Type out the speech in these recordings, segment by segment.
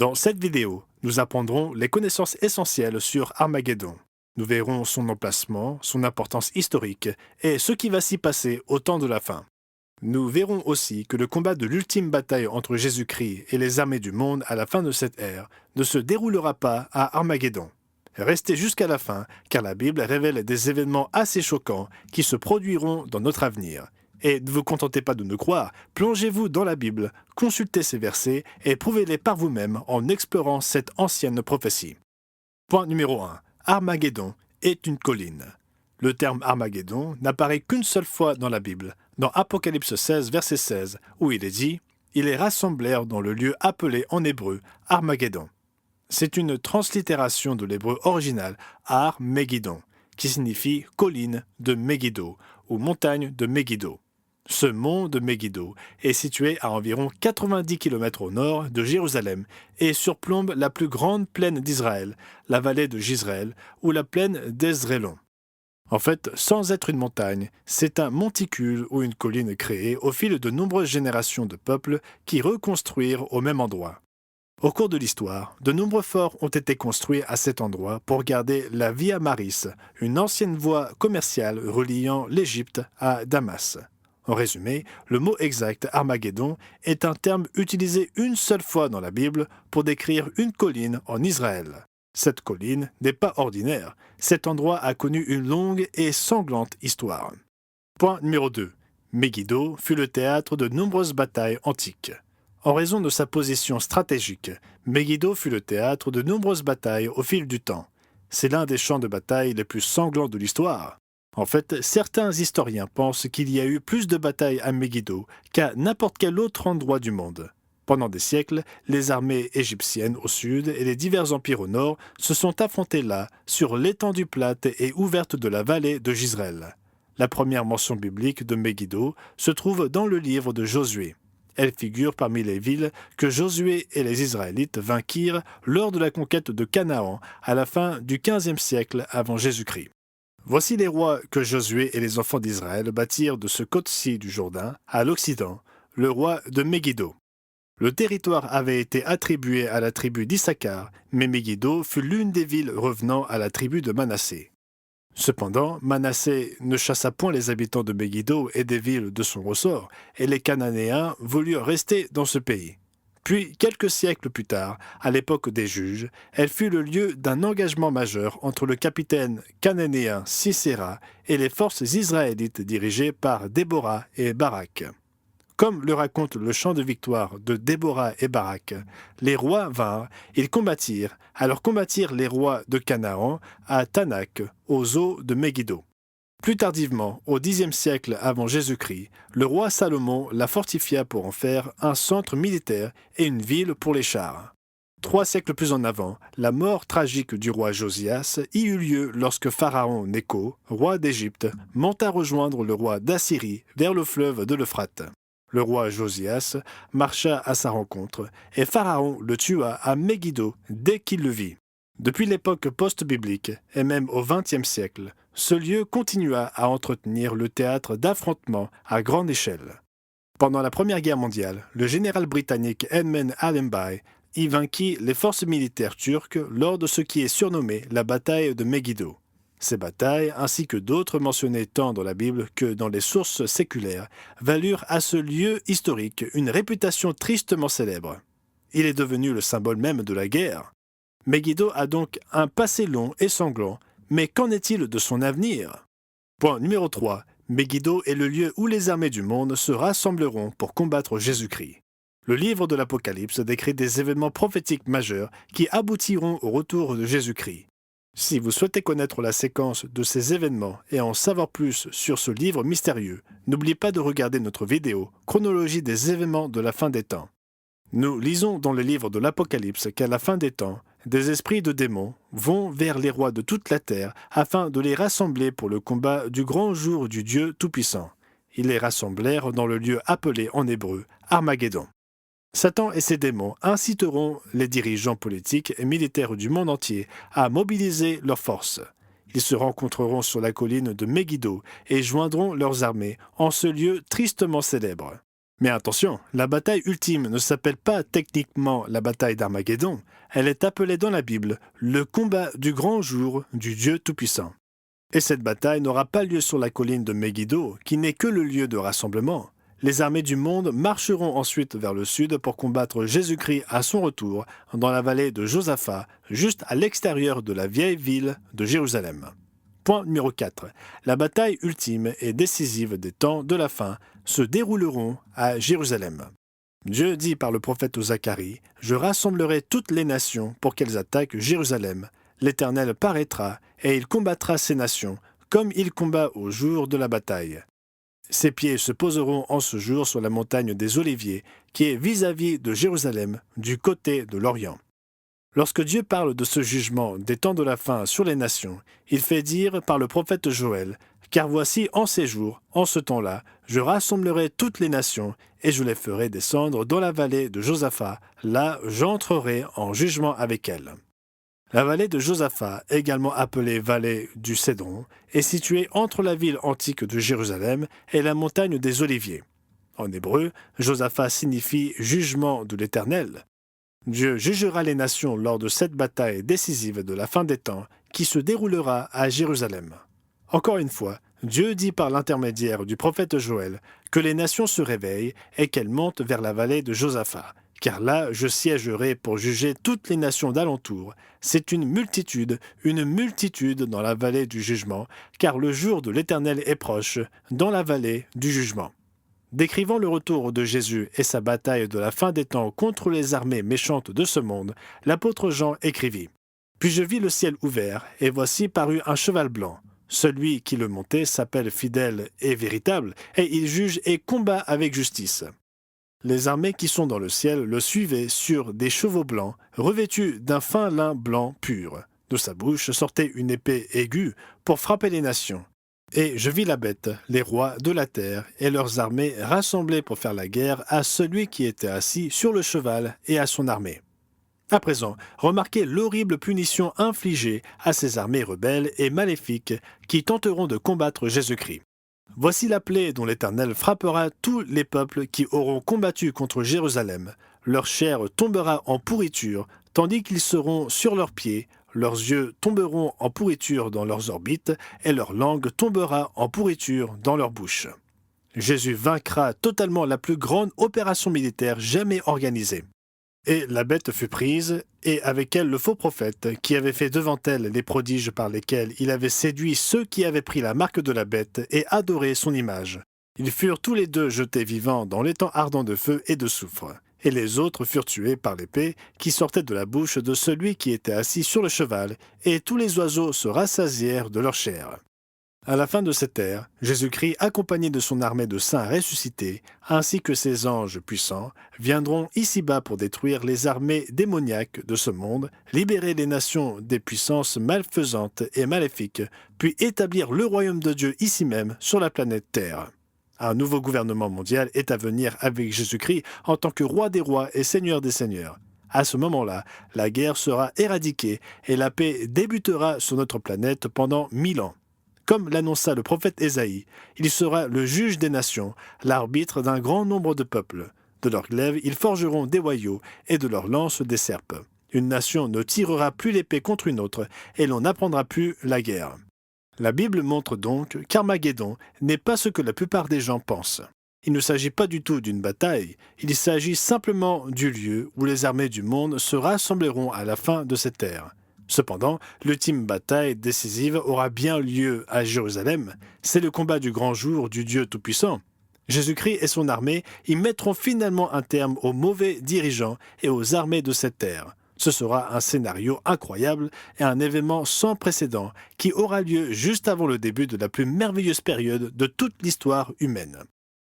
Dans cette vidéo, nous apprendrons les connaissances essentielles sur Armageddon. Nous verrons son emplacement, son importance historique et ce qui va s'y passer au temps de la fin. Nous verrons aussi que le combat de l'ultime bataille entre Jésus-Christ et les armées du monde à la fin de cette ère ne se déroulera pas à Armageddon. Restez jusqu'à la fin, car la Bible révèle des événements assez choquants qui se produiront dans notre avenir. Et ne vous contentez pas de nous croire, plongez-vous dans la Bible, consultez ces versets et prouvez-les par vous-même en explorant cette ancienne prophétie. Point numéro 1. Armageddon est une colline. Le terme Armageddon n'apparaît qu'une seule fois dans la Bible, dans Apocalypse 16, verset 16, où il est dit « Ils les rassemblèrent dans le lieu appelé en hébreu Armageddon ». C'est une translittération de l'hébreu original Ar-Megiddon, qui signifie colline de Megiddo ou montagne de Megiddo. Ce mont de Megiddo est situé à environ 90 km au nord de Jérusalem et surplombe la plus grande plaine d'Israël, la vallée de Jizreel ou la plaine d'Ezrélon. En fait, sans être une montagne, c'est un monticule ou une colline créée au fil de nombreuses générations de peuples qui reconstruirent au même endroit. Au cours de l'histoire, de nombreux forts ont été construits à cet endroit pour garder la Via Maris, une ancienne voie commerciale reliant l'Égypte à Damas. En résumé, le mot exact Armageddon est un terme utilisé une seule fois dans la Bible pour décrire une colline en Israël. Cette colline n'est pas ordinaire. Cet endroit a connu une longue et sanglante histoire. Point numéro 2. Megiddo fut le théâtre de nombreuses batailles antiques. En raison de sa position stratégique, Megiddo fut le théâtre de nombreuses batailles au fil du temps. C'est l'un des champs de bataille les plus sanglants de l'histoire. En fait, certains historiens pensent qu'il y a eu plus de batailles à Megiddo qu'à n'importe quel autre endroit du monde. Pendant des siècles, les armées égyptiennes au sud et les divers empires au nord se sont affrontés là, sur l'étendue plate et ouverte de la vallée de Jizreel. La première mention biblique de Megiddo se trouve dans le livre de Josué. Elle figure parmi les villes que Josué et les Israélites vainquirent lors de la conquête de Canaan à la fin du XVe siècle avant Jésus-Christ. Voici les rois que Josué et les enfants d'Israël bâtirent de ce côte-ci du Jourdain, à l'Occident, le roi de Megiddo. Le territoire avait été attribué à la tribu d'Issachar, mais Megiddo fut l'une des villes revenant à la tribu de Manassé. Cependant, Manassé ne chassa point les habitants de Megiddo et des villes de son ressort, et les Cananéens voulurent rester dans ce pays. Puis, quelques siècles plus tard, à l'époque des juges, elle fut le lieu d'un engagement majeur entre le capitaine cananéen Sisera et les forces israélites dirigées par Déborah et Barak. Comme le raconte le chant de victoire de Déborah et Barak, les rois vinrent, ils combattirent, alors combattirent les rois de Canaan à Tanak, aux eaux de Megiddo. Plus tardivement, au Xe siècle avant Jésus-Christ, le roi Salomon la fortifia pour en faire un centre militaire et une ville pour les chars. 3 siècles plus en avant, la mort tragique du roi Josias y eut lieu lorsque Pharaon Nécho, roi d'Égypte, monta rejoindre le roi d'Assyrie vers le fleuve de l'Euphrate. Le roi Josias marcha à sa rencontre, et Pharaon le tua à Megiddo dès qu'il le vit. Depuis l'époque post-biblique, et même au XXe siècle, ce lieu continua à entretenir le théâtre d'affrontements à grande échelle. Pendant la Première Guerre mondiale, le général britannique Edmund Allenby y vainquit les forces militaires turques lors de ce qui est surnommé la bataille de Megiddo. Ces batailles, ainsi que d'autres mentionnées tant dans la Bible que dans les sources séculaires, valurent à ce lieu historique une réputation tristement célèbre. Il est devenu le symbole même de la guerre. Megiddo a donc un passé long et sanglant, mais qu'en est-il de son avenir? Point numéro 3. Megiddo est le lieu où les armées du monde se rassembleront pour combattre Jésus-Christ. Le livre de l'Apocalypse décrit des événements prophétiques majeurs qui aboutiront au retour de Jésus-Christ. Si vous souhaitez connaître la séquence de ces événements et en savoir plus sur ce livre mystérieux, n'oubliez pas de regarder notre vidéo « Chronologie des événements de la fin des temps ». Nous lisons dans le livre de l'Apocalypse qu'à la fin des temps, des esprits de démons vont vers les rois de toute la terre afin de les rassembler pour le combat du grand jour du Dieu Tout-Puissant. Ils les rassemblèrent dans le lieu appelé en hébreu Armageddon. Satan et ses démons inciteront les dirigeants politiques et militaires du monde entier à mobiliser leurs forces. Ils se rencontreront sur la colline de Megiddo et joindront leurs armées en ce lieu tristement célèbre. Mais attention, la bataille ultime ne s'appelle pas techniquement la bataille d'Armageddon, elle est appelée dans la Bible le combat du grand jour du Dieu Tout-Puissant. Et cette bataille n'aura pas lieu sur la colline de Megiddo, qui n'est que le lieu de rassemblement. Les armées du monde marcheront ensuite vers le sud pour combattre Jésus-Christ à son retour dans la vallée de Josaphat, juste à l'extérieur de la vieille ville de Jérusalem. Point numéro 4. La bataille ultime et décisive des temps de la fin se dérouleront à Jérusalem. Dieu dit par le prophète Zacharie, « Je rassemblerai toutes les nations pour qu'elles attaquent Jérusalem. L'Éternel paraîtra et il combattra ces nations, comme il combat au jour de la bataille. Ses pieds se poseront en ce jour sur la montagne des Oliviers, qui est vis-à-vis de Jérusalem, du côté de l'Orient. » Lorsque Dieu parle de ce jugement des temps de la fin sur les nations, il fait dire par le prophète Joël, « Car voici en ces jours, en ce temps-là, je rassemblerai toutes les nations, et je les ferai descendre dans la vallée de Josaphat, là j'entrerai en jugement avec elles. » La vallée de Josaphat, également appelée vallée du Cédron, est située entre la ville antique de Jérusalem et la montagne des Oliviers. En hébreu, Josaphat signifie « jugement de l'Éternel ». Dieu jugera les nations lors de cette bataille décisive de la fin des temps qui se déroulera à Jérusalem. Encore une fois, Dieu dit par l'intermédiaire du prophète Joël que les nations se réveillent et qu'elles montent vers la vallée de Josaphat. Car là, je siégerai pour juger toutes les nations d'alentour. C'est une multitude dans la vallée du jugement, car le jour de l'Éternel est proche, dans la vallée du jugement. Décrivant le retour de Jésus et sa bataille de la fin des temps contre les armées méchantes de ce monde, l'apôtre Jean écrivit « Puis je vis le ciel ouvert, et voici parut un cheval blanc. Celui qui le montait s'appelle fidèle et véritable, et il juge et combat avec justice. » Les armées qui sont dans le ciel le suivaient sur des chevaux blancs, revêtus d'un fin lin blanc pur. De sa bouche sortait une épée aiguë pour frapper les nations. Et je vis la bête, les rois de la terre et leurs armées rassemblés pour faire la guerre à celui qui était assis sur le cheval et à son armée. À présent, remarquez l'horrible punition infligée à ces armées rebelles et maléfiques qui tenteront de combattre Jésus-Christ. Voici la plaie dont l'Éternel frappera tous les peuples qui auront combattu contre Jérusalem. Leur chair tombera en pourriture, tandis qu'ils seront sur leurs pieds. Leurs yeux tomberont en pourriture dans leurs orbites, et leur langue tombera en pourriture dans leur bouche. Jésus vaincra totalement la plus grande opération militaire jamais organisée. Et la bête fut prise, et avec elle le faux prophète, qui avait fait devant elle les prodiges par lesquels il avait séduit ceux qui avaient pris la marque de la bête et adoré son image. Ils furent tous les deux jetés vivants dans l'étang ardent de feu et de soufre. Et les autres furent tués par l'épée qui sortait de la bouche de celui qui était assis sur le cheval, et tous les oiseaux se rassasièrent de leur chair. À la fin de cette ère, Jésus-Christ, accompagné de son armée de saints ressuscités, ainsi que ses anges puissants, viendront ici-bas pour détruire les armées démoniaques de ce monde, libérer les nations des puissances malfaisantes et maléfiques, puis établir le royaume de Dieu ici même sur la planète Terre. Un nouveau gouvernement mondial est à venir avec Jésus-Christ en tant que roi des rois et seigneur des seigneurs. À ce moment-là, la guerre sera éradiquée et la paix débutera sur notre planète pendant 1000 ans. Comme l'annonça le prophète Ésaïe, il sera le juge des nations, l'arbitre d'un grand nombre de peuples. De leurs glaives, ils forgeront des boyaux et de leurs lances des serpes. Une nation ne tirera plus l'épée contre une autre et l'on n'apprendra plus la guerre. La Bible montre donc qu'Armageddon n'est pas ce que la plupart des gens pensent. Il ne s'agit pas du tout d'une bataille, il s'agit simplement du lieu où les armées du monde se rassembleront à la fin de cette ère. Cependant, l'ultime bataille décisive aura bien lieu à Jérusalem. C'est le combat du grand jour du Dieu Tout-Puissant. Jésus-Christ et son armée y mettront finalement un terme aux mauvais dirigeants et aux armées de cette ère. Ce sera un scénario incroyable et un événement sans précédent qui aura lieu juste avant le début de la plus merveilleuse période de toute l'histoire humaine.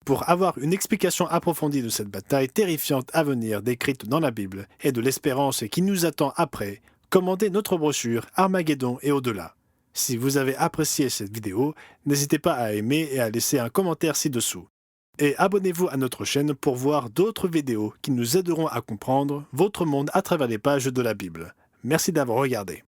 Pour avoir une explication approfondie de cette bataille terrifiante à venir décrite dans la Bible et de l'espérance qui nous attend après, commandez notre brochure Armageddon et au-delà. Si vous avez apprécié cette vidéo, n'hésitez pas à aimer et à laisser un commentaire ci-dessous. Et abonnez-vous à notre chaîne pour voir d'autres vidéos qui nous aideront à comprendre votre monde à travers les pages de la Bible. Merci d'avoir regardé.